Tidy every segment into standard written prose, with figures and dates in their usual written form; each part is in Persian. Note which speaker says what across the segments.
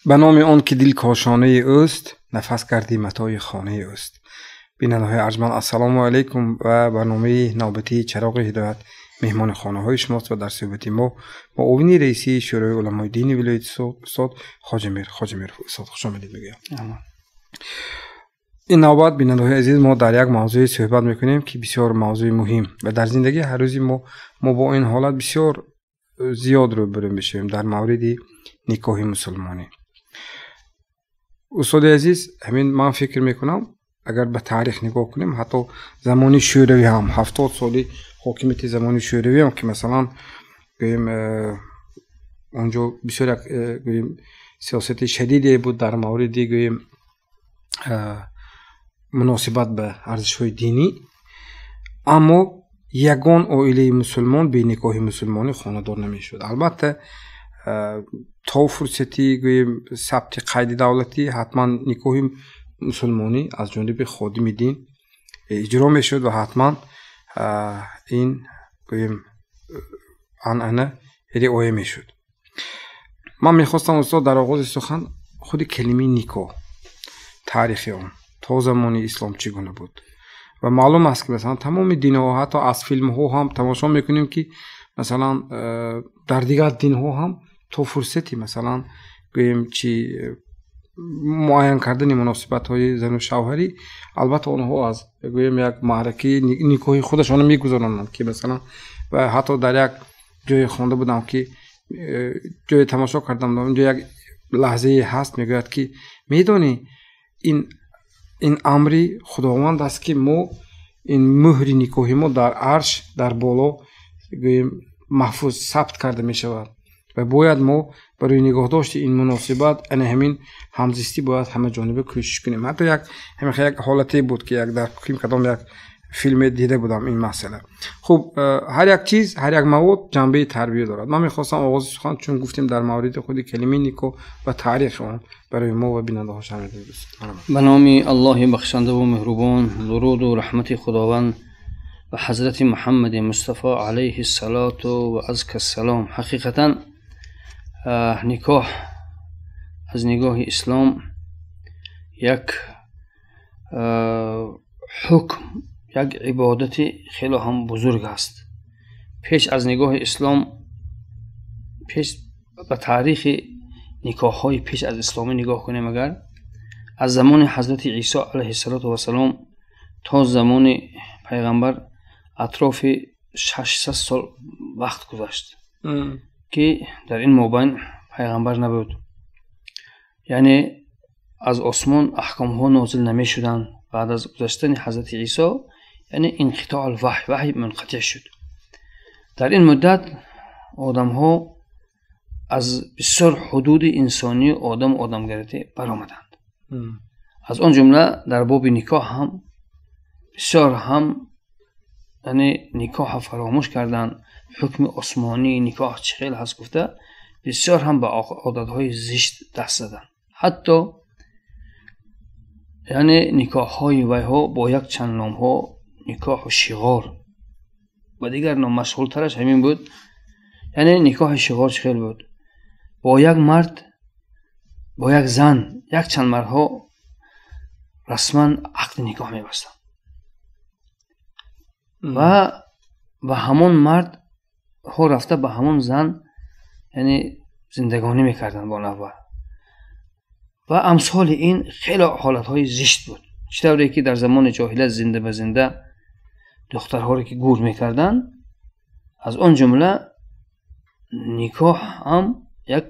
Speaker 1: به نام آن که دل کاشانه اوست، نفس کردی متاع خانه اوست. بیننده‌های ارجمند السلام علیکم و برنامه نوبتی چراغ هدایت مهمان خانه های شماست و در صحبت ما معاون رئیسی شورای علمای دین ولایت استاد خواجه میر استاد خوش آمدید میگم. این نوبت بیننده‌های عزیز ما در یک موضوع صحبت میکنیم که بسیار موضوع مهم و در زندگی هر روزی ما با این حالت بسیار زیاد روبرو میشیم در مورد نکاح مسلمانی. استاد عزیز، همین من فکر میکنم اگر به تاریخ نگاه کنیم حتی زمانی شوروی هم 70 سالی حاکمیت زمانی شوروی هم که مثلا گوییم اونجا بسیار گوییم سیاست شدیدی بود در مورد گوییم مناسبت به ارزش‌های دینی، اما یگان عائله مسلمان به نکاح مسلمانی خانه‌دار نمیشد. البته تا فرصتی گوییم ثبت قید دولتی حتما نکاح مسلمانی از جانب خادم دین اجرا میشد و حتما این گوییم عنعنه رعایت میشد. من میخواستم استاد در آغاز سخن خود کلمه نکاح تاریخ آن تا زمان اسلام چگونه بود و معلوم است که مثلا تمام دین ها حتی از فیلم ها هم تماشا میکنیم که مثلا در دیگر دین ها هم تا فرصتی مثلا گوییم چی معین کردن مناسبت های زن و شوهری، البته آنها از گوییم یک معرکه نکاحی خودشان میگذارند که مثلا و حتی در یک جای خوانده بودم که جای تماشا کردم اونجا یک لحظه هست میگوید که میدونی این امری خداوند است که ما این مهر نکاحی ما در عرش در بالا محفوظ ثبت کرده می شود و باید ما برای نگاه داشت این مناسبت ان همین همزیستی باید همه جانبه کوشش کنیم. حتی یک حالتی بود که یک در کدام یک فیلم دیده بودم این مسئله. خب هر یک چیز هر یک مواد جنبه تربیه دارد. من میخواستم آغاز سخن چون گفتیم در مورد خود کلمه نکاح و تاریخ آن برای ما و بیننده ها شامل بشه.
Speaker 2: به نام الله بخشنده و مهربان، درود و رحمت خداوند و حضرت محمد مصطفی علیه الصلاة و ازکی السلام. حقیقتا نکاح از نگاه اسلام یک حکم، یک عبادت خیلی هم بزرگ است. پیش از نگاه اسلام، پیش به تاریخ نکاح های پیش از اسلامی نگاه کنیم، اگر از زمان حضرت عیسی علیه السلام تا زمان پیغمبر اطراف 600 سال وقت گذشت که در این مابین پیغمبر نبود، یعنی از آسمان احکام ها نازل نمی شدند. بعد از گذشتن حضرت عیسی یعنی انقطاع الوحی منقطع شد. در این مدت آدم ها از بسیار حدود انسانی آدمگرایی برآمدند. از آن جمله در باب نکاح هم بسیار هم یعنی نکاح فراموش کردند. حکم آسمانی نکاح چه خیلی هست گفته، بسیار هم به عادتهای زشت دست زدند. حتی یعنی نکاح های وی ها با یک چند نام ها، نکاح و شغار و دیگر نام مشغول ترش همین بود. یعنی نکاح شغار چه خیلی بود، با یک مرد با یک زن یک چند مردها رسما عقد نکاح می بستند و همون مرد ها رفته به همون زن یعنی زندگانی میکردن با نوبر و امثال این خیلی حالت های زشت بود. چطوری که در زمان جاهلیت زنده به زنده دخترها رو که گور میکردن، از اون جمله نکاح هم یک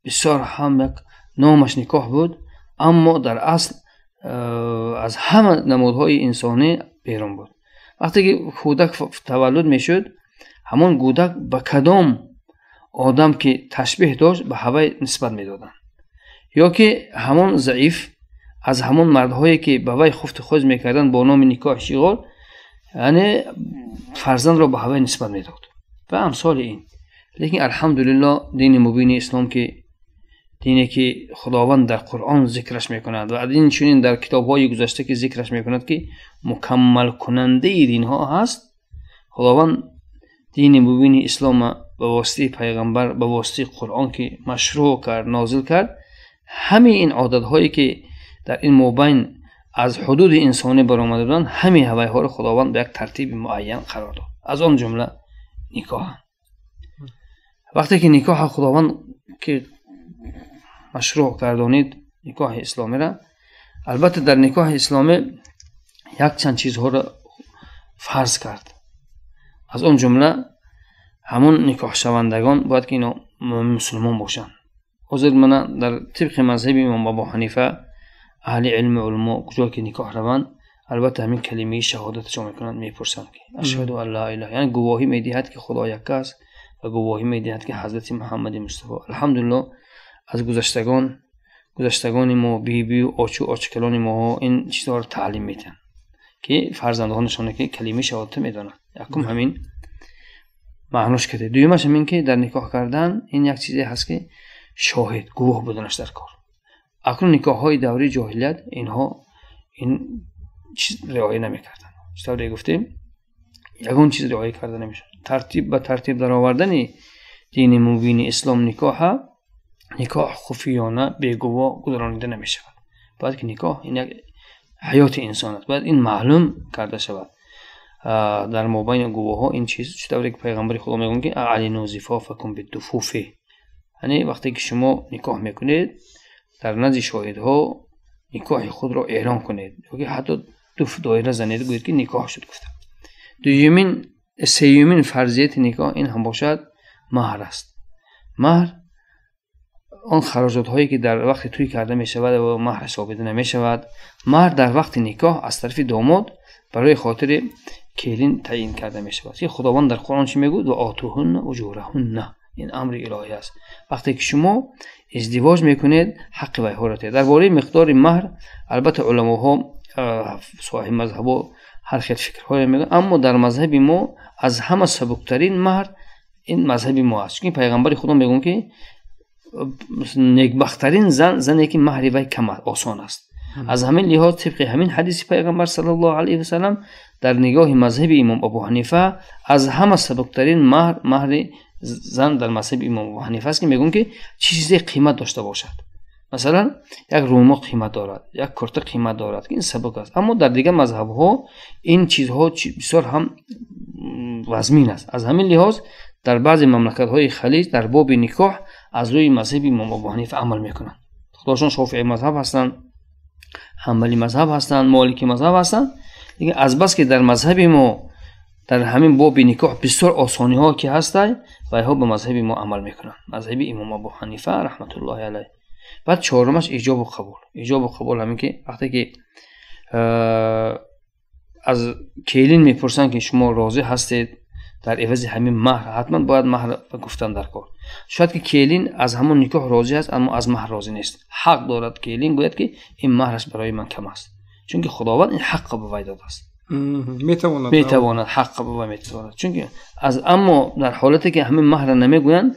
Speaker 2: بسیار هم یک نامش نکاح بود، اما در اصل از همه نمودهای انسانی بیرون بود. وقتی که کودک تولد میشد، همون کودک به کدام آدم که تشبیه داشت به هوای نسبت میدادن، یا که همون ضعیف از همون مردهایی که به وی خفت خوز میکردن با نام نکاح شغار یعنی فرزند را به هوای نسبت میداد و امثال این. لیکن الحمدلله دین مبین اسلام که دینی که خداوند در قرآن ذکرش میکند و دین چنین در کتاب‌های گذشته که ذکرش میکند که مکمل کننده دین ها هست، خداوند دین مبین اسلام به واسطه پیغمبر به واسطه قرآن که مشروع کرد نازل کرد همه این عادت هایی که در این مابین از حدود انسانی برآمده بودند، همه هوای ها را خداوند به یک ترتیب معین قرار داد. از آن جمله نکاح. وقتی که نکاح خداوند که مشروع گردانید نکاح اسلامی را، البته در نکاح اسلامی یک چند چیزها را فرض کرد. از اون جمله همون نکاح شوندگان باید که اینا مسلمان باشند. حضور من در طبق مذهب امام ابو حنیفه اهل علم علما کجا که نکاح روند، البته همین کلمه شهادت را میکنند، میپرسند که اشهد ان لا اله، یعنی گواهی میدهد که خدا یک است و گواهی میدهد که حضرت محمد مصطفی الحمدلله از گذشتگان ما بی و آچکلان ما این چیزها را تعلیم میدن که فرزندانشان که کلمه شهادت میدانند. یکم همین معناش کرده. دویمش همین که در نکاح کردن این یک چیزی هست که شاهد گواه بودنش در کار. اکنون نکاح های دوره جاهلیت اینها این چیز رعایت نمیکردن. چطوری گفتیم یگان چیز رعایت کرده نمیشه. ترتیب به ترتیب در آوردن دین مبین اسلام نکاح خفیانه به گواه گذرانیده نمیشه. باید که نکاح این یک حیات انسان است، باید این معلوم کرده شود در مابین گواه ها. این چیز چطوری که پیغمبر خدا میگن که اعلنوا زفافکم بالدفوف، یعنی وقتی که شما نکاح میکنید در نزد شاهدها نکاح خود را اعلام کنید، که حتی دف دایره زنید گوید که نکاح شد. گفتم سیومین فرضیت نکاح این هم باشد مهر است. مهر آن خراجات هایی که در وقت توی کرده می شود و مهر ثابت نمی شود. مهر در وقت نکاح از طرف داماد برای خاطر کلین تعیین کرده می شود که خداوند در قرآن چی میگوید؟ و آتوهن اجورهن، این امر الهی است. وقتی که شما ازدواج میکنید حق وی ها را تید. درباره مقدار مهر البته علماها صاحب مذهب هر خیلی فکرهای میگن، اما در مذهب ما از همه سبکترین مهر این مذهب ما است. چون پیغمبر خدا میگن که نیکبخترین زنی که مهر وی کم آسان است. از همین لحاظ طبق همین حدیث پیغمبر صلی الله علیه و سلم در نگاه مذهب امام ابو حنیفه از همه سبکترین مهر زن در مذهب امام ابو حنیفه است که میگن که چیزی قیمت داشته باشد. مثلا یک رومو قیمت دارد، یک کرته قیمت دارد که این سبک است. اما در دیگر مذهب ها این چیزها بسیار هم وزمین است. از همین لحاظ در بعضی مملکت های خلیج در باب نکاح از روی مذهب امام ابو حنیفه عمل میکنند. خودشون شافعی مذهب هستند، حنبلی مذهب هستند، مالکی مذهب هستند. دیگه از بس که در مذهب ما در همین باب نکاح بسیار آسانی ها که هستند و اینها به مذهب ما عمل میکنند، مذهب امام ابو حنیفه رحمت الله علیه. بعد چهارمش ایجاب و قبول. ایجاب و قبول همین که وقتی که از کلین میپرسن که شما راضی هستید در عوض همین مهر، حتما باید مهر گفتن در کار. شاید که کلین از همون نکاح راضی است اما از مهر راضی نیست، حق دارد کلین گوید که این مهرش برای من کم است، چون که خداوند این حق به وی داده است. میتواند حق به وی میتواند، چون که اما در حالتی که همین مهر نمیگویند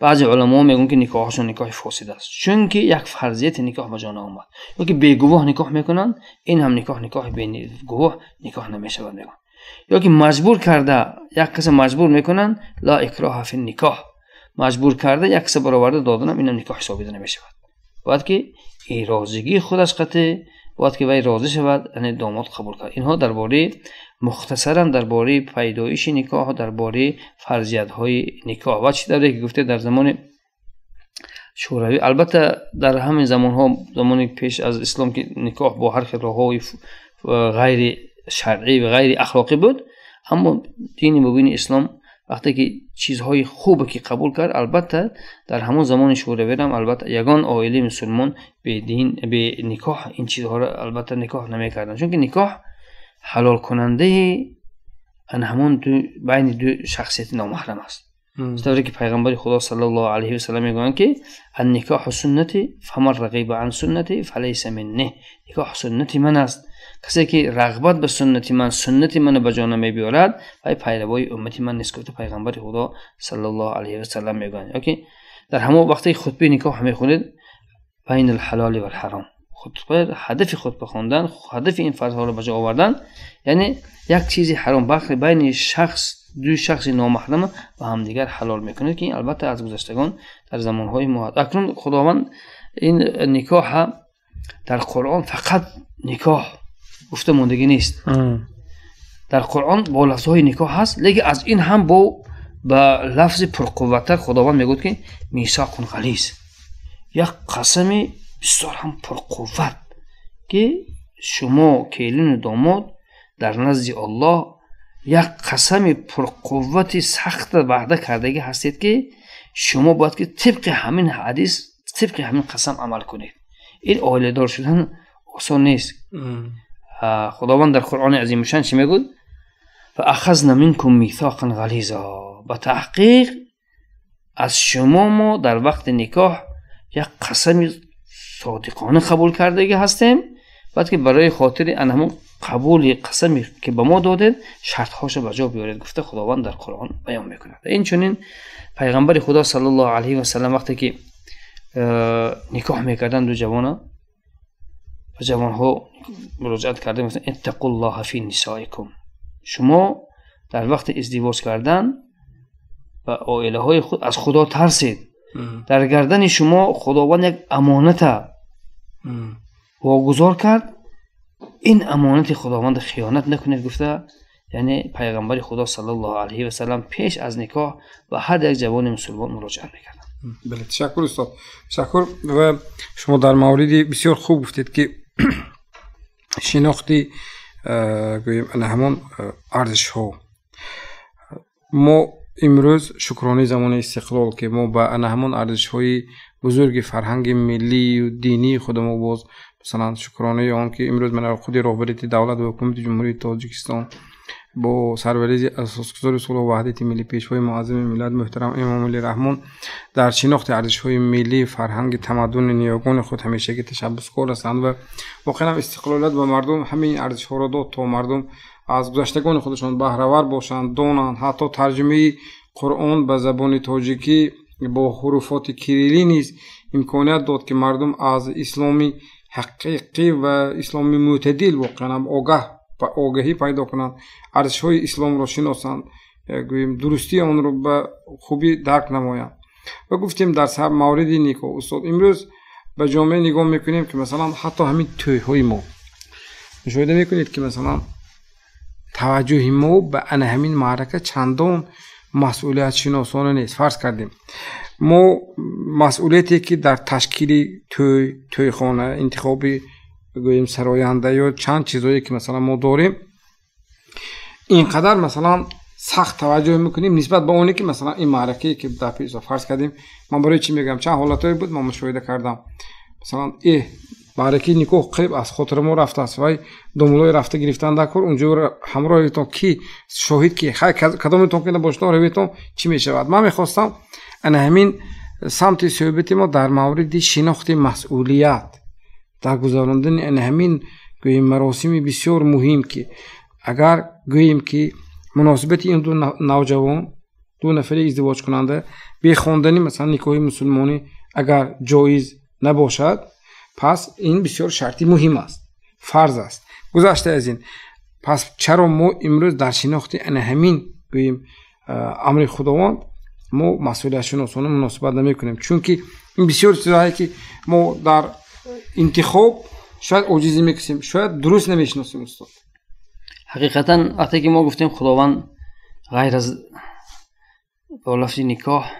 Speaker 2: بعضی علما میگن که نکاحشون نکاح فاسد است، چون که یک فرضیت نکاح به جا آمد. یا که بی گواه نکاح میکنن، این هم نکاح بی گواه نکاح نمیشود میگن. یا که مجبور کرده یک کس مجبور میکنن، لا اکراه فی النکاح، مجبور کرده یک کس برآورده دادن، اینم نکاح ثابت نمیشود. باید که این راضیگی خودش قطع، باید که وی راضی شود، یعنی داماد قبول کرد. اینها درباره مختصرا درباره پیدایش نکاح، درباره فرضیت های نکاح و چی داره که گفته در زمان شوروی. البته در همین زمان ها، زمانی پیش از اسلام که نکاح با هر راه‌های غیر شرعی و غیر اخلاقی بود، اما دین مبین اسلام وقتی که چیزهای خوبی که قبول کرد، البته در همون زمان شوروی هم البته یگان عائله مسلمان به دین به نکاح این چیزها را البته نکاح نمی‌کردند، چون که نکاح حلال کننده ان همون بین دو شخصیت نامحرم است. طوری که پیغمبر خدا صلی الله علیه و سلم میگویند که النکاح سنتی فمن رغب عن سنتی فلیس منی، نکاح سنت من است، کسی که رغبت به سنت من به جا نمی‌آورد و پیروای امت من نیست. گفته پیغمبر خدا صلی الله علیه و سلم میگویند که در همون وقتی خطبه نکاح میخونید بین الحلال و الحرام، خطبه هدف خطبه خواندن، هدف این فرض‌ها را به جا آوردن، یعنی یک چیزی حرام بخل بین دو شخص نامحرم و همدیگر حلال میکنه که البته از گذشتگان در زمانهای ما. اکنون خداوند این نکاح در قرآن فقط نکاح گفته موندگی نیست. در قرآن با لفظهای نکاح هست، لیکن از این هم با لفظ پرقوت‌تر خداوند میگوید که میثاق غلیظ، یک قسم بسیار هم پرقوت که شما کیلون داماد در نزد الله یک قسم پرقوت سخت وعده کردگی هستید که شما باید که طبق همین حدیث، طبق همین قسم عمل کنید. این آیله دار شدن آسان نیست. خداوند در قرآن عظیم شان چی میگوید؟ فاخذنا منکم میثاقا غلیظا، به تحقیق از شما ما در وقت نکاح یک قسم صادقانه قبول کردگی هستیم، بعد که برای خاطر همون قبول قسمی که به ما دادید شرط هاشو به جا بیارید. گفته خداوند در قرآن بیان میکنه. این چنین پیغمبر خدا صلی الله علیه و سلم وقتی که نکاح میکردن دو جوان ها مراجعت کرده مثلا اتقوا الله فی نسائکم، شما در وقت ازدواج کردن و عائله های خود از خدا ترسید. در گردن شما خداوند یک امانت واگذار کرد، این امانت خداوند خیانت نکنید. گفته یعنی پیغمبر خدا صلی الله علیه و سلم پیش از نکاح و هر یک جوان مسلمان مراجعه میکردن.
Speaker 1: بله، تشکر استاد، تشکر. و شما در موردی بسیار خوب گفتید که شناختی گوییم همون ارزش ها. ما امروز شکرانه زمان استقلال که ما با همون ارزش های بزرگ فرهنگ ملی و دینی خودمون باز مثلا شکرانه آن که امروز من خود رهبری دولت و حکومت جمهوری تاجیکستان با سرپرستی اساسگذار صلح و وحدت ملی پیشوای معظم ملت محترم امام علی رحمان در شناخت ارزش‌های ملی فرهنگ تمدن نیاگان خود همیشه که تشبثکار هستند و واقعا استقلالت و مردم همین ارزش‌ها را داد تا مردم از گذشتگان خودشان بهره‌ور باشند، دانند. حتی ترجمه قرآن به زبان تاجیکی با حروفات کریلی نیز امکانیت داد که مردم از اسلامی حقیقی و اسلامی معتدل واقعا آگاهی پیدا کنند، ارزش‌های اسلام را شناسند، گوییم درستی آن را به خوبی درک نمایند. و گفتیم در سر مورد نکاح استاد امروز به جامعه نگاه میکنیم که مثلا حتی همین توی‌های ما مشاهده میکنید که مثلا توجه ما به همین معرکه چندان مسئولیت شناسانه نیست. فرض کردیم ما مسئولیتی که در تشکیل توی خانه، انتخابی گوییم سراینده یا چند چیزایی که مثلا ما داریم اینقدر مثلا سخت توجه میکنیم نسبت به اونی که مثلا این معرکه‌ای که در پیش فرض کردیم. من برای چی میگم؟ چند حالتایی بود من مشاهده کردم، مثلا معرکه نکاح قریب از خاطر ما رفته است و دنبالای رفته گرفتن دکر اونجا همراهتون کی شاهد کی کدامتون که نباشته رویتون چی میشود. من میخواستم انا همین سمت صحبت ما در مورد شناخت مسئولیت در گذراندن ان همین گوییم مراسم بسیار مهم که اگر گوییم که مناسبت این دو نوجوان دو نفر ازدواج کننده به خواندن مثلا نکاح مسلمانی اگر جایز نباشد پس این بسیار شرطی مهم است، فرض است. گذشته از این پس چرا ما امروز در شناخت ان همین گوییم امر خداوند ما مسئولیت شناسانه مناسبت نمیکنیم؟ چون که این بسیار چیزایی که ما در انتخاب شاید عاجزی میکشیم، شاید درست نمیشناسیم استاد.
Speaker 2: حقیقتا وقتی که ما گفتیم خداوند غیر از با لفظ نکاح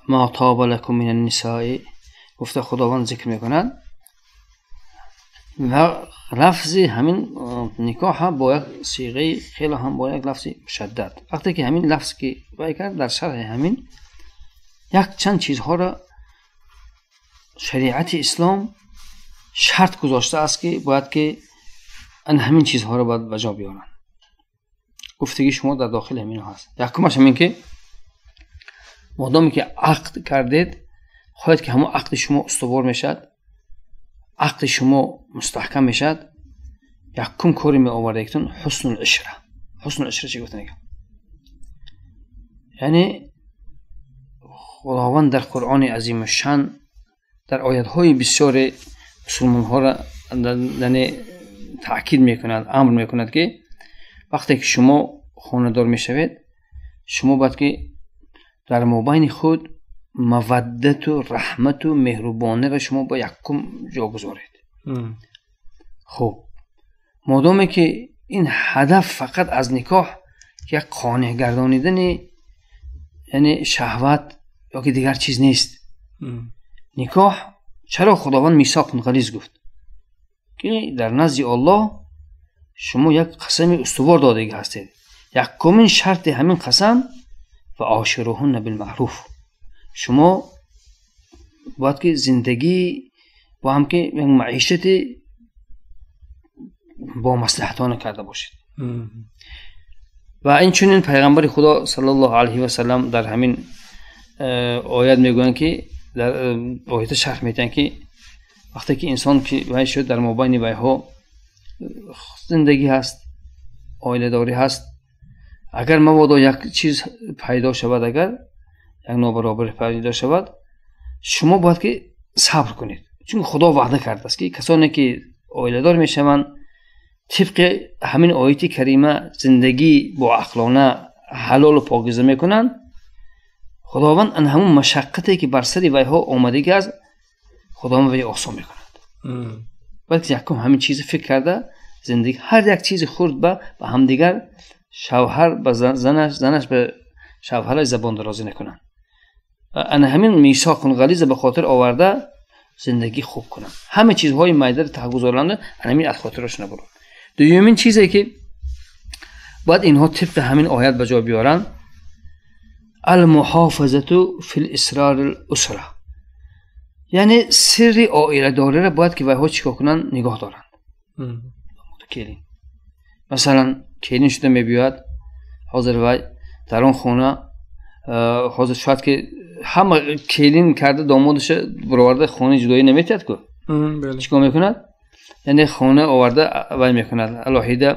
Speaker 2: ما طاب لکم من النساء گفته خداوند ذکر میکند و لفظ همین نکاح با یک صیغه خیلی هم با یک لفظ مشدد. وقتی که همین لفظ که باید کرد در شرح همین یک چند چیزها را شریعت اسلام شرط گذاشته است که باید که ان همین چیزها را باید بجا بیارن. گفتگی شما در داخل همین هست. یکمش همین که مادامی که عقد کردید خواهید که همون عقد شما استوار میشد، عقد شما مستحکم میشد. یکم کاری می آوردیتون حسن العشره. حسن العشره چی گفتن؟ یعنی خداوند در قرآن عظیم شان در آیات های بسیار مسلمان ها را تأکید میکند، امر میکند که وقتی که شما خانه دار میشوید شما باید که در مابین خود مودت و رحمت و مهربانی را شما با یکم جا گذارید. خب مادامی که این هدف فقط از نکاح یک قانع گردانیدن یعنی شهوت یا که دیگر چیز نیست. نکاح چرا خداوند میثاق غلیظ گفت که در نزد الله شما یک قسم استوار داده هستید. یکمین شرط همین قسم و عاشروهن بالمعروف، شما باید که زندگی با هم که معیشت با مصلحتانه کرده باشید. و این چنین پیغمبر خدا صلی الله علیه و سلم در همین آیت میگویند که در آیت شرح میدن که وقتی که انسان که وای شد در مابین ویها زندگی هست، عائله داری هست، اگر مبادا یک چیز پیدا شود، اگر یک نابرابری پیدا شود، شما باید که صبر کنید، چون خدا وعده کرده است که کسانی که عائله دار میشوند طبق همین آیت کریمه زندگی با عقلانه حلال و پاکیزه میکنند، خداوند ان همون مشقتی که بر سر ویها آمده است خداوند وی آسان میکند. باید که یکم همین چیز فکر کرده زندگی هر یک چیز خورد به همدیگر، شوهر به زنش به شوهرش زبان درازی نکنند. ان همین میثاق غلیظ به خاطر آورده زندگی خوب کنند، همه چیزهای مایده ته گذارنده همین از خاطرش نبرند. دومین چیزی که باید اینها طبق همین آیت به جا بیارن، المحافظت فی الاسرار الاسره، یعنی سر عائله داری را باید که ویها چیکار کنن؟ نگاه دارن. کلین مثلا کلین شده میبیاد حاضر وی در اون خونه، حاضر شاید که همه کلین کرده دامادش برآورده خونه جدایی نمیتید که چیکار میکند؟ یعنی خونه آورده وی میکند الهیده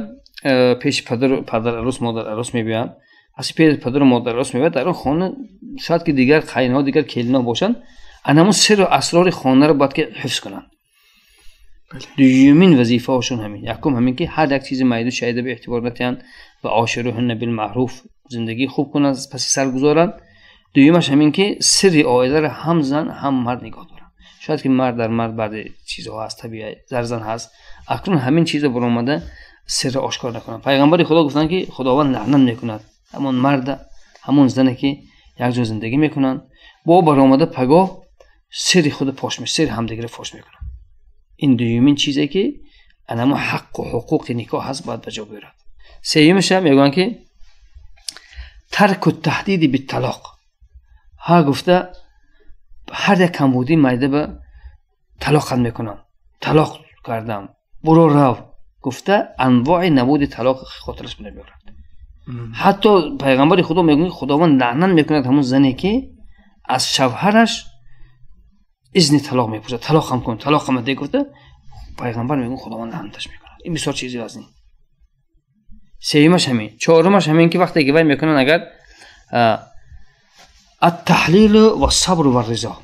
Speaker 2: پیش پدر عروس مادر عروس میبیاد، از پیش پدر مادر عروس میبیاد در اون خونه، شاید که دیگر خاین‌ها دیگر کلینا باشن، انمون سر و اسرار خانه رو باید که حفظ کنن. دومین وظیفه هاشون همین، یکم همین که هر یک چیز مایده شایده به اعتبار نتیان و عاشروهن بالمعروف زندگی خوب کنن پس سر گذارن. دومیش همین که سر عائله رو هم زن هم مرد نگاه دارن. شاید که مرد در مرد بعد چیزها هست طبیعی در زن هست، اکنون همین چیزا برآمده سر آشکار نکنن. پیغمبر خدا گفتن که خداوند لعنت میکند همون مرد همون زنی که یک جا زندگی میکنن با برآمده پگاه سر خود پاش می سر همدیگه فاش میکنن. این دومین چیزی که انما حق و حقوق نکاح هست باید به جا بیارد. سومیش هم میگن که ترک التهدید بالطلاق، ها گفته هر یک کمبودی مایده به طلاق میکنن، طلاق کردم برو رو، گفته انواع نمود طلاق خاطرش نمیارد. حتی پیغمبر خدا میگه خداوند لعنت میکند همون زنی که از شوهرش اذن طلاق میپرسه، طلاق هم کن، طلاق هم ده، گفته پیغمبر میگه خداوند لعنتش میکنه. این بسیار چیزی وزنی. سومش همین. چهارمش همین که وقتی که وای میکنن اگر التحلیل و الصبر و الرضا،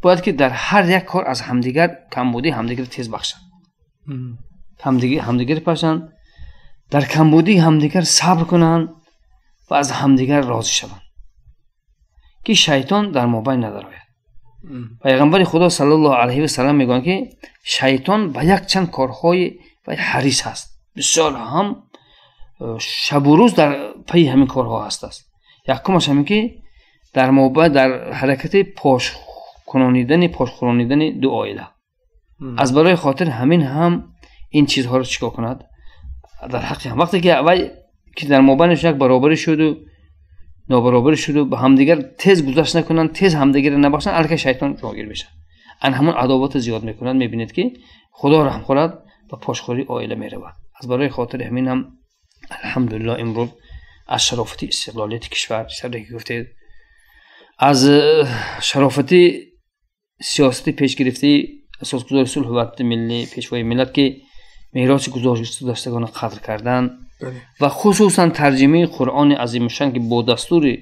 Speaker 2: باید که در هر یک کار از همدیگر کمبودی همدیگر تیز بخشن، همدیگر پاشن، در کمبودی همدیگر صبر کنن و از همدیگر راضی شون که شیطان در مابین نداره. پیغمبر خدا صلی الله علیه و سلم میگن که شیطان با یک چند کارهای و حریص هست، بسیار هم شب و روز در پی همین کارها هست است. یکمش همین که در مابین در حرکت پاش خورانیدن دو عائله، از برای خاطر همین هم این چیزها رو چیکار کند در حق هم. وقتی که اول که در مابینش یک برابری شد و نابرابری شد و به همدیگر تیز گذشت نکنن، تیز همدیگر نبخشن، الکی شیطان جاگیر میشه، ان همون عداوت زیاد میکنن. میبینید که خدا رحم خورد و پاشخوری عائله میرود. از برای خاطر همین هم الحمدلله امروز از شرافتی استقلالیت کشور سر گفته، از شرافتی سیاستی پیش گرفته اساسگذار صلح و وحدت ملی پیشوای ملت که میراث گذشتگان قدر کردن و خصوصا ترجمه قرآن عظیم شان که با دستور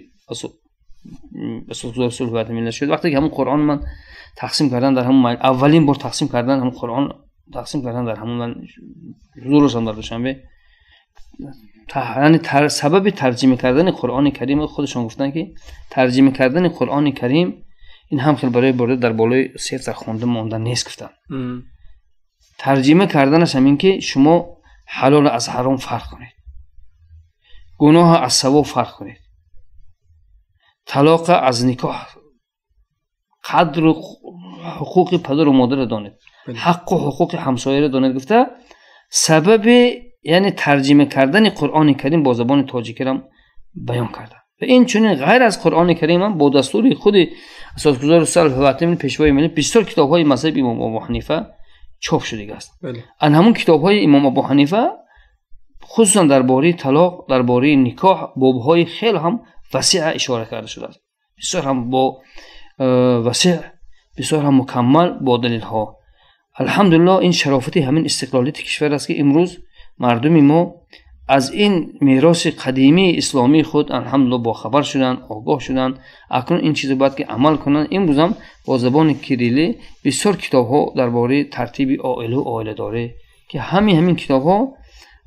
Speaker 2: اساسگذار صلح و وحدت ملی شد. وقتی که همون قرآن من تقسیم کردن در همون اولین بار تقسیم کردن همون قرآن تقسیم کردن در همون من روز هم در دوشنبه، یعنی سبب ترجمه کردن قرآن کریم خودشان گفتن که ترجمه کردن قرآن کریم این هم خیلی برای برده در بالای 3 تا خونده ماندن نیست گفتن. ترجمه کردنش همین که شما حلال از حرام فرق کنید، گناه از ثواب فرق کنید، طلاق از نکاح، قدر و حقوق پدر و مادر دانید، حق و حقوق همسایه را دانید. گفته سبب یعنی ترجمه کردن قرآن کریم با زبان تاجیکی را بیان کردن. و این چنین غیر از قرآن کریم هم با دستور خود اساسگذار سلف و اتم پیشوای ملی بسیار کتاب‌های مذهب امام ابو حنیفه چاپ شده است. ان همون کتاب‌های امام ابو حنیفه خصوصا درباره طلاق، درباره نکاح باب‌های خیلی هم وسیع اشاره کرده شده است. بسیار هم با وسیع، بسیار هم مکمل با دلیل‌ها. الحمدلله این شرافت همین استقلالیت کشور است که امروز مردم ما از این میراث قدیمی اسلامی خود الحمدلله با خبر شدن، آگاه شدن. اکنون این چیزو باید که عمل کنن. امروز هم با زبان کریلی بسیار کتاب‌ها درباره ترتیب عائله و عائله داره که همین کتاب‌ها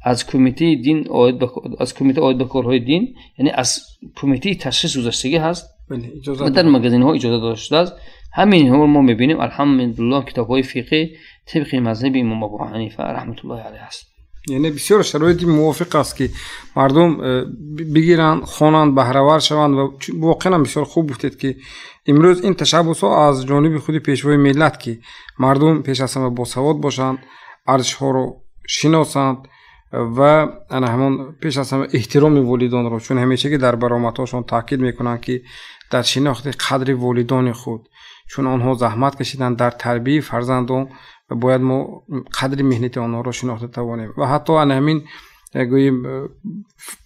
Speaker 2: از کمیته دین از کمیته عاید به کارهای دین، یعنی از کمیته تشخیص گذشتگی هست و در مگزین‌ها اجازه داده شده است. همین ها ما می‌بینیم الحمدلله کتاب‌های فقهی طبق مذهب امام ابو حنیفه رحمت الله علیه است.
Speaker 1: یعنی بسیار شرایط موافق است که مردم بگیرن، خوانند، بهره‌ور شوند و واقعا بسیار خوب گفتید که امروز این تشبس‌ها از جانب خود پیشوای ملت که مردم پیش از همه باسواد باشند، ارزش‌ها رو شناسند و انا همون پیش از همه احترام والدان رو، چون همیشه که در برآمدهاشون تاکید میکنن که در شناخت قدر والدان خود، چون آنها زحمت کشیدن در تربیت فرزندان و باید ما قدر مهنت آنها را شناخته توانیم. و حتی انا همین گوییم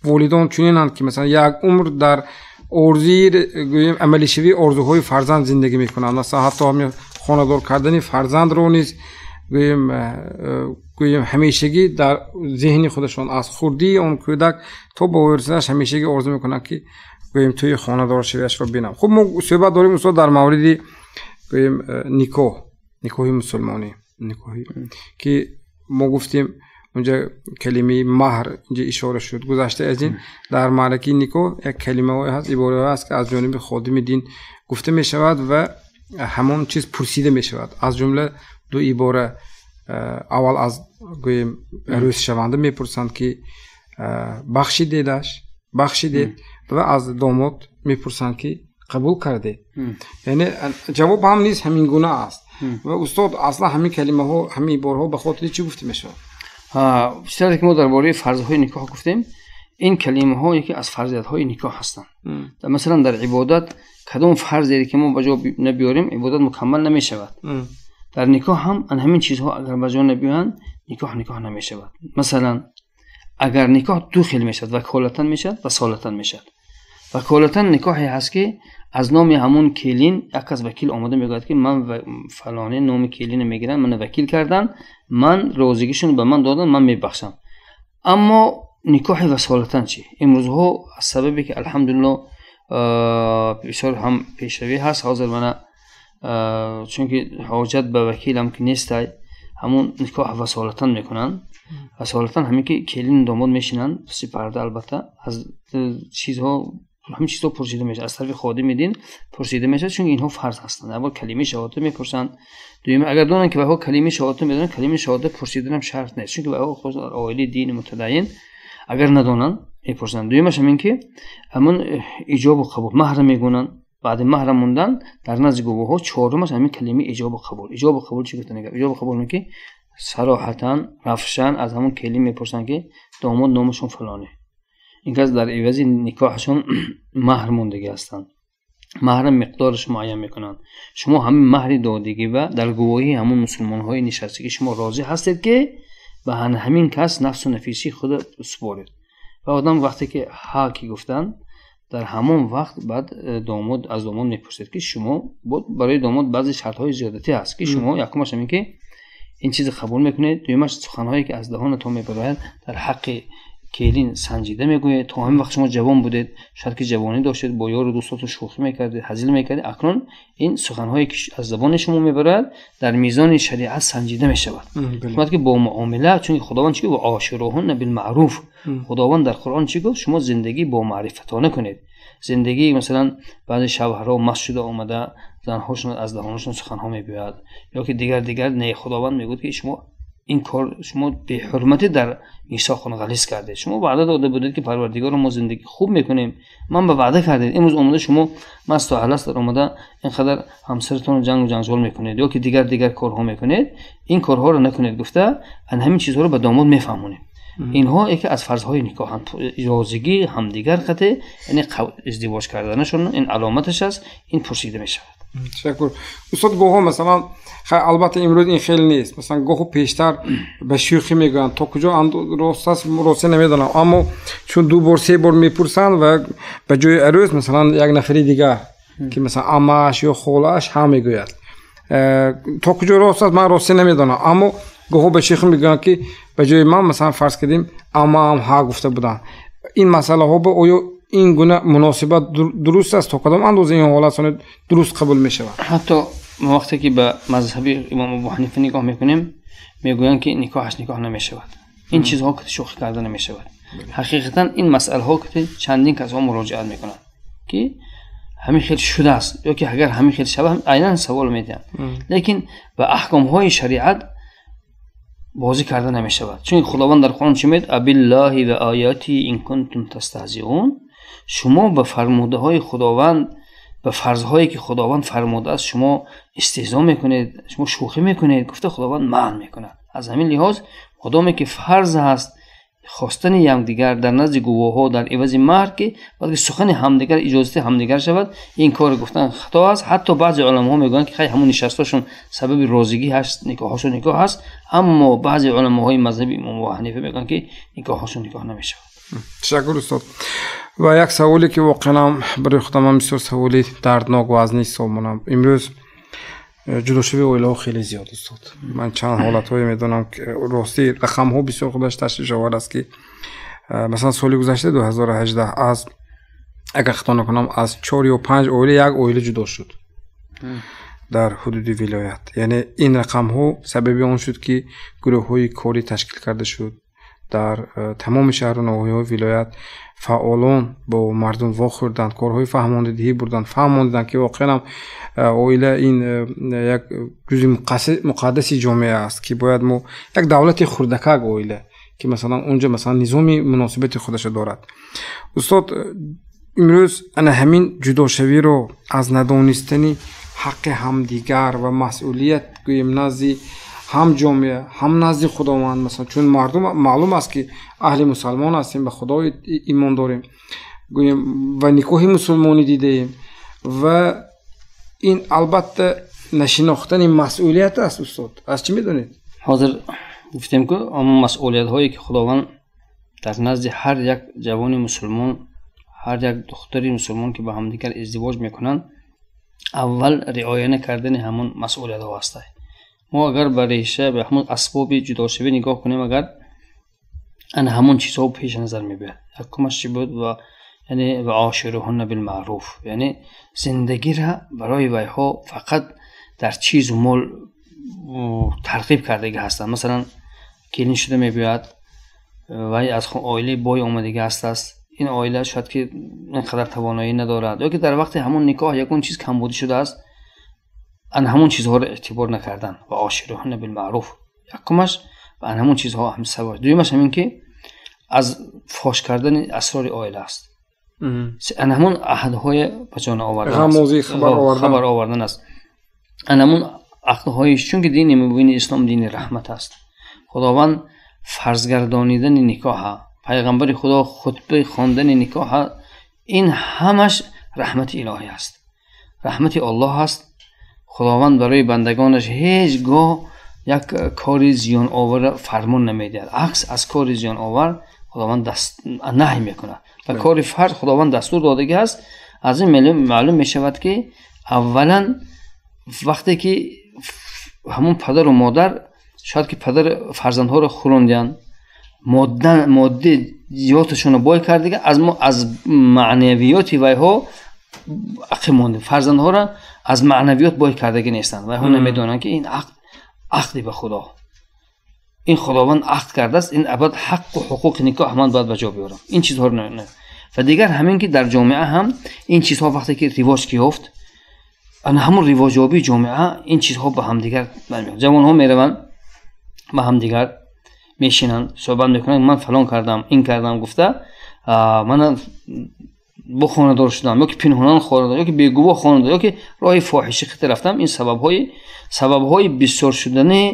Speaker 1: والدان چنینند که مثلا یک عمر در ارزی گوییم عملی شوی آرزوهای فرزند زندگی میکنند. مثلا حتی همین خانه‌دار کردن فرزند رو نیز گوییم همیشگی در ذهن خودشون از خردی اون کودک تا با ورثه‌اش همیشگی آرزو میکنن که گوییم توی خانه‌دار شویش رو ببینم. خب ما صحبت داریم استاد در مورد گوییم نکاح مسلمانی، نکاحی که ما گفتیم اونجا کلمه مهر اینجا اشاره شد. گذشته از این در معرکه نکاح یک کلمه هست، عباره هست که از جانب خادم دین گفته می شود و همون چیز پرسیده می شود. از جمله دو عباره، اول از گوییم عروس شونده میپرسند که بخشیدید و از داماد میپرسند که قبول کرده. یعنی جواب هم نیست، همین گونه است. و استاد اصلا همین کلمه ها، همین عباره ها به خاطر چی گفته میشه؟
Speaker 2: بیشتر که ما درباره فرض‌های نکاح گفتیم، این کلمه ها یکی از فرضیت‌های نکاح هستند. مثلا در عبادت کدام فرضی که ما بجا نبیاریم عبادت مکمل نمیشود. در نکاح هم همین چیزها اگر بجا نبیان نکاح نمیشود. مثلا اگر نکاح دو خیل میشد، وکالتن میشد و صالتن میشد. وکالتن نکاحی هست که از نام همون کلین یک از وکیل آمده میگوید که من فلانه نام کلین میگیرن، من وکیل کردن، من روزگیشون به من دادن، من میبخشم. اما نکاح وصالتن چی؟ امروزها از سببی که الحمدلله بسیار هم پیشروی هست، حاضر من چون که حاجت به وکیل هم که نیست، همون نکاح وصالتن میکنن. وصالتن همین که کلین داماد میشینن پس پرده، البته از چیزها همین چیزها پرسیده میشه، از طرف خادم دین پرسیده میشه، چون اینها فرض هستند. اول کلمه شهادت میپرسن، دوم اگر دونن که بها کلمه شهادت میدونن، کلمه شهادت پرسیدن هم شرط نیست، چون که بها خود عائله دین متدین اگر ندونن میپرسن. دومش همین که همون ایجاب و قبول مهر میگونن، بعد مهر موندن در نزد گواها. چهارمش همین کلمه ایجاب و قبول. ایجاب و قبول چی گفتن؟ ایجاب و قبول میگه صراحتاً رفشن از همون کلمه میپرسن که داماد نامشون فلانه، این که در عوض نکاحشون مهر موندگی هستند. مهر مقدارش معین میکنن. شما همین مهر دادگی و در گواهی همون مسلمان های نشسته که شما راضی هستید که به همین کس نفس و نفیسی خود سپارید. و آدم وقتی که حقی گفتن در همون وقت بعد داماد از داماد میپرسید که شما برای داماد بعضی شرط های زیادتی هست که شما یکمش همین که این چیز قبول میکنید، دومش سخنهایی که از دهان تو میبراید در حق келин санҷида мегӯяд. То ҳамин вақт шумо ҷавон будед, шояд ки ҷавонӣ доштед, бо ёру дӯстотон шӯхӣ мекардед, ҳазил мекардед. Акнун ин суханҳое ки аз забони шумо мебарад дар мизони шариат санҷида мешавад. шумо ки бо муомила, чунки худованд чӣ гуфт? Ашируҳунна билмаъруф. худованд дар Қуръон чӣ гуфт? шумо зиндагӣ бо маърифатона кунед. зиндагӣ масалан баъзе шавҳарҳо маст шуда омада занҳошон аз даҳонашон суханҳо мегӯяд, ё ки дигар не худованд мегӯяд ки шумо ин кор шумо беҳурматӣ дар мисоқон ғалис кардед. шумо ваъда дода будед ки парвардигаро мо зиндагӣ хуб мекунем, ман ба ваъда кардед, имрӯз омада шумо масту аласт дар омада инқадар ҳамсаратон ҷангу ҷанҷол мекунед ё ки дигар корҳо мекунед, ин корҳоро накунед гуфта ан ҳамин чизҳоро ба домод мефаҳмонем. инҳо яке аз фарзҳои никоҳанд. розигӣ ҳамдигар қате, яъне издивоҷ карданашон ин аломаташ аст, ин пурсида мешавад.
Speaker 1: ташаккур. устод гоҳо масалан албатта имрӯз ин хел нест. Масалан гоҳо пештар ба шӯхӣ мегӯянд, то куҷо рост аст росте намедонам, аммо чун ду бор се бор мепурсанд ва ба ҷои арӯз масалан як нафари дигар ки масалан амааш ё холааш ҳам мегӯяд. то куҷо рост аст ман росте намедонам, аммо гоҳо ба шӯхӣ мегӯянд ки ба ҷои ман масалан фарз кардем амаам ҳа гуфта буданд. ин масъалаҳо ба оё ин гуна муносибат дуруст аст? То кадом андоза ин ҳолатони дуруст қабул мешавад?
Speaker 2: ҳатто вақте ки ба мазҳаби имом Абу Ҳанифа нигоҳ мекунем, мегӯянд ки никоҳаш никоҳ намешавад. ин чизҳо ки шӯхӣ карда намешавад. ҳақиқатан ин масъалаҳо ки чандин касҳо муроҷиат мекунанд ки ҳамин хел шудааст ё ки агар ҳамин хел шава айнан савол медиҳанд. лекин ба аҳкомҳои шариат бозӣ карда намешавад. чунки худованд дар Қуръон чӣ мегӯяд? абиллоҳи ва оятиҳи ин кунтум тастаҳзиун. шумо ба фармудаҳои худованд, ба фарзҳое ки худованд фармудааст шумо истеҳзо мекунед, шумо шӯхӣ мекунед. гуфта худованд маън мекунад. аз ҳамин лиҳоз модоме ки фарз аст хостани якдигар дар назди гувоҳҳо дар ивази маҳр ки балки сухани ҳамдигар иҷозати ҳамдигар шавад, ин кор гуфтан хато аст. ҳатто баъзе уламоҳо мегӯянд ки хай ҳамун нишасташон сабаби розигӣ ҳаст, никоҳашон никоҳ аст, аммо баъзе уламоҳои мазҳаби имом Абу Ҳанифа мегӯянд ки никоҳашон никоҳ намешавад.
Speaker 1: ташаккур устод. ва як саволе ки воқеан барои худам бисёр саволи дарднок ва аз низ сомонам. имрӯз ҷудошавии оилаҳо хеле зиёд устод. ман чанд ҳолатҳое медонам ки рости рақамҳо бисёр худаш ташвишовар аст ки масалан соли гузашта 2018 аз агар хато накунам аз 4 ё 5 оила як оила ҷудо шуд дар ҳудуди вилоят. яъне ин рақамҳо сабаби он шуд ки гурӯҳҳои корӣ ташкил карда шуд дар тамоми шаҳру ноҳияҳои вилоят. фаъолон бо мардум вохӯрданд, корҳои фаҳмондидиҳӣ бурданд, фаҳмондиданд ки воқеан оила ин як ҷузъи муқаддаси ҷомеа аст ки бояд мо як давлати хурдакак оила ки масалан унҷа масалан низоми муносибати худашро дорад. устод имрӯз ана ҳамин ҷудошавиро аз надонистани ҳаққи ҳамдигар ва масъулият гӯем назди ҳам ҷомеа ҳам назди худованд, масалан чун мардум маълум аст ки аҳли мусалмон ҳастем, ба худо имон дорем, гӯем ва никоҳи мусулмонӣ дидаем ва ин албатта нашинохтани масъулият аст. устод аз чӣ медонед?
Speaker 2: ҳозир гуфтем ки ҳамон масъулиятҳое ки худованд дар назди ҳар як ҷавони мусулмон, ҳар як духтари мусулмон ки ба ҳамдигар издивоҷ мекунанд, аввал риоя накардани ҳамон масъулиятҳо ҳастад. мо агар ба реша ба ҳамон асбоби ҷудошавӣ нигоҳ кунем, агар ана ҳамон чизҳо пеш назар мебиёд. якумаш чӣ буд? ва яъне ва ашируҳунна билмаъруф, яъне зиндагиро барои вайҳо фақат дар чизу мол тарғиб кардагӣ ҳастанд. масалан келин шуда мебиёяд, вай аз оилаи бой омадагӣ ҳастааст, ин оила шояд ки инқадар тавоноӣ надорад ё ки дар вақти ҳамон никоҳ ягон чиз камбудӣ шудааст, ан ҳамон чизҳоро эътибор накардан. ва ашируҳунна билмаъруф якумаш ва ан ҳамон чизҳо ҳам сабаб. дуюмаш ҳамин ки аз фош кардани асрори оила аст. ан ҳамон аҳдҳое ба ҷона овардан аст, хабар овардан аст. ан ҳамон ақдҳои, чунки дини мубини ислом дини раҳмат аст. худованд фарзгардонидани никоҳа, пайғамбари худо хутбаи хондани никоҳа, ин ҳамаш раҳмати илоҳӣ аст, раҳмати Аллоҳ аст. худованд барои бандагонаш ҳеҷ гоҳ як кори зиёновара фармон намедиҳад. акс аз кори зиёновар худованд наҳй мекунад. ва кори фарз худованд дастур додагӣ аст. аз ин маълум мешавад ки аввалан вақте ки ҳамон падару модар, шояд ки падар фарзандҳоро хӯронданд, модди زیاتشون رو بای کرد دیگه از معنویات ویها عقب مونده. فرزندها را از معنویات بای کردگی نیستند. ویها نمیدونن که این عقدی به خدا، این خداوند عقد کرده است، این ابد حق و حقوق نکاح من باید به جا بیارم. این چیزها رو نه. و دیگر همین که در جامعه هم این چیزها وقتی که رواج یافت، ان همون رواجابی جامعه این چیزها به هم دیگر جوان ها میروند با هم دیگر میشینن صحبت میکنن، من فلان کردم این کردم گفته من با خانه‌دار شدم، یا که پنهان خانه‌دار، یا که بیگواه خانه‌دار، یا که راه فاحشه خط رفتم. این سبب‌های بسیار شدن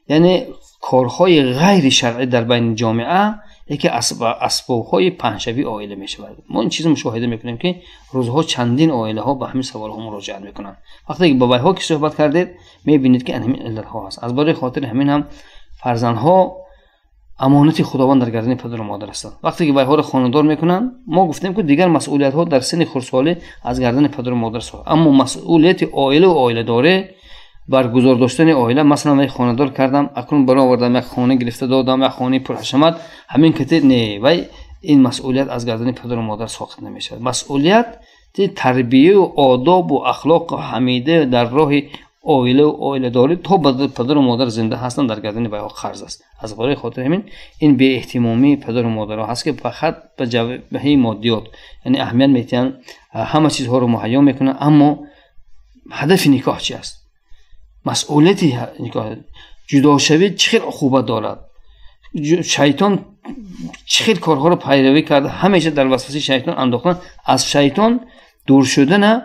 Speaker 2: یعنی کارهای غیر شرعی در بین جامعه یکی اسباب‌های پنجشنبه عائله میشود. ما این چیزو مشاهده میکنیم که روزها چندین عائله ها به همین سوال‌ها مراجعه میکنن. وقتی که با ویها که صحبت کردید میبینید که همین علت‌ها هست. از برای خاطر همین هم فرزندها امانت خداوند در گردن پدر و مادر هستند. وقتی که ویها را خانه‌دار میکنن، ما گفتیم که دیگر مسئولیت‌ها در سن خردسالی از گردن پدر و مادر است. اما مسئولیت عائله و عائله داره برگزار داشتن عائله. مثلا من خانه‌دار کردم، اکنون برای آوردم یک خانه گرفته دادم، یک خانه پرحشمت، همین که نه وای این مسئولیت از گردن پدر و مادر ساخت نمیشه. مسئولیت تربیه و آداب و اخلاق حمیده در راه عائله و عائله داری تا پدر و مادر زنده هستن در گردن ویها قرض است. از برای خاطر همین این بی احتمامی پدر و مادر هست که فقط به جبهه مادیات یعنی اهمیت میتن همه چیزها رو مهیا میکنن، اما هدف نکاح چی است؟ مسئولیتی نکاح جدا شوید چه عقوبت دارد؟ شیطان چه کارها رو پیروی کرده، همیشه در وسوسه شیطان انداختن. از شیطان دور شدن،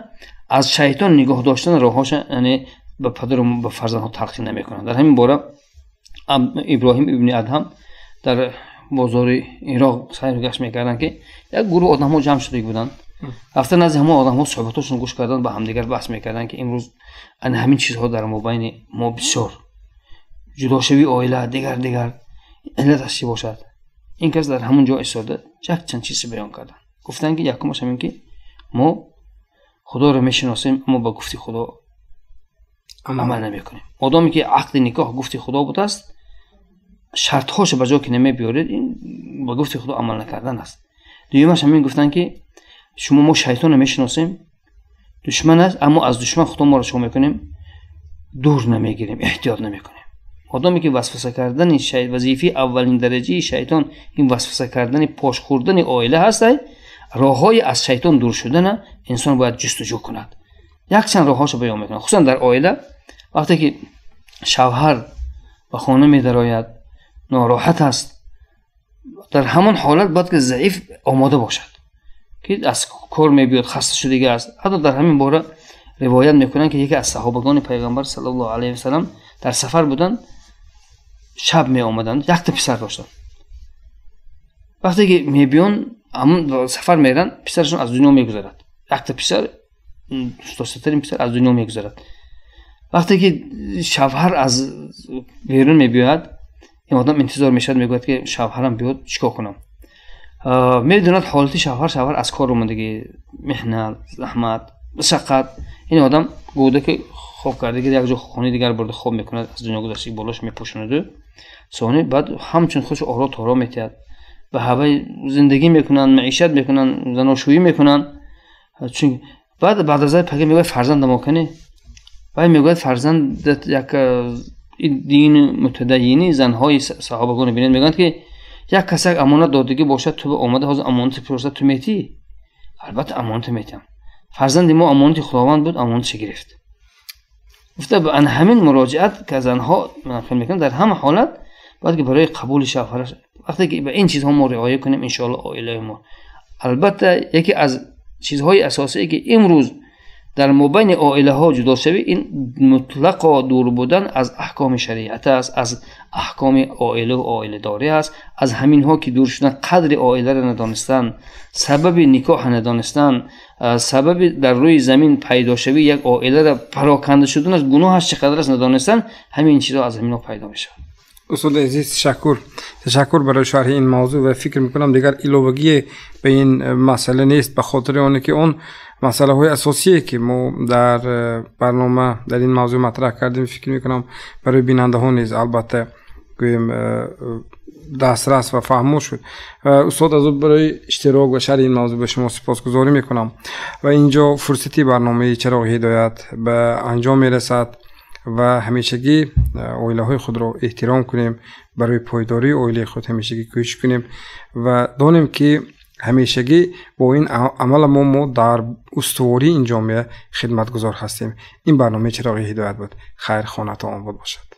Speaker 2: از شیطان نگاه داشتن راهاش یعنی به پدر و به فرزندها تلقین نمیکنن. در همین باره ابراهیم ابن ادهم در بازار عراق سیر و گشت میکردن که یک گروه آدم‌ها جمع شده بودن، رفتن از همه آدم‌ها صحبتاشون گوش کردن، با همدیگر بحث میکردن که امروز ان همین چیزها در مابین ما بسیار جدا شوی عائله دیگر علت چی باشد. این کس در همون جا ایستاده چند چیزی بیان کردن. گفتن که یکمش همین که ما خدا رو میشناسیم اما با گفتی خدا عمل نمیکنیم. آدمی که عقد نکاح گفتی خدا بوده است، شرطهاش به جا که نمیبیارید، این با گفتی خدا عمل نکردن است. دویمش همین گفتن که شما ما شیطان رو میشناسیم، دشمن است، اما از دشمن خدا ما رو شما میکنیم دور نمیگیریم، احتیاط نمیکنیم. آدمی که وسوسه کردن وظیفه اولین درجه شیطان این وسوسه کردن پاش خوردن عائله هست. راههای از شیطان دور شدن انسان باید جستجو کند. یک چند راهاشو بیان میکنه، خصوصا در عائله. وقتی که شوهر به خانه میدراید ناراحت است، در همون حالت باید که ضعیف آماده باشد که از کار میبیاد خسته شدگی است. حتی در همین باره روایت میکنن که یکی از صحابگان پیغمبر صلی الله علیه و سلم در سفر بودن، شب می آمدن، یک تا پسر داشتن. وقتی که میبیان همون سفر میرن، پسرشون از دنیا میگذرد. یک تا پسر دوست‌ترین پسر از دنیا میگذرد. وقتی که شوهر از بیرون میبیاد، این آدم انتظار میشد، میگوید که شوهرم بیاد چیکار کنم. میدوند حالت شوهر از کار اومدگی، محنت، زحمت، مشقت. این آدم گوده که خوب کرده که یک جا خانه دیگر برده خوب میکنه، از دنیا گذشته بالاش میپوشونه. ثانی بعد همچون خودش آرا تارا میتید، به هوای زندگی میکنن، معیشت میکنن، زناشویی میکنن. چون بعد از پگه میگه فرزند ما کنه، بعد میگه فرزند یک دین متدینی زنهای صحابگان ببینید میگن که یک کسی امانت دادگی باشد، تو اومده حاضر امانت پرسد تو میتی، البته امانت میتم. فرزند ما امانت خداوند بود، امانتش گرفت. گفته به ان همین مراجعت که زنها منفعل میکنن در همه حالت باید که برای قبول شوهر، وقتی که به این چیزها ما رعایت کنیم ان شاء الله عائله ما. البته یکی از چیزهای اساسی که امروز در مابین عائله ها جدا شوی، این مطلق دور بودن از احکام شریعت است، از احکام عائله و عائله داری است. از همین ها که دور شدن، قدر عائله را ندانستن، سبب نکاح ندانستن، سبب در روی زمین پیدا شوی یک عائله را پراکنده شدن از گناهش چقدر است ندانستن، همین چیزها از همین ها پیدا میشه.
Speaker 1: استاد عزیز تشکر برای شرح این موضوع و فکر میکنم دیگر ایلوگی به این مسئله نیست، به خاطر اونه که اون مسئله های اساسیه که ما در برنامه در این موضوع مطرح کردیم. فکر میکنم برای بیننده ها نیز البته دسترس و فهمو شد. استاد از برای اشتراک و شرح این موضوع به شما سپاسگزاری میکنم و اینجا فرصتی برنامه چراغ هدایت به انجام میرسد و همیشگی اویله های خود را احترام کنیم، برای پایداری اویله خود همیشگی کوشش کنیم و دانیم که همیشگی با این عمل ما در استواری این جامعه خدمتگزار هستیم. این برنامه چراغ هدایت بود. خیر خانتان آباد باشد.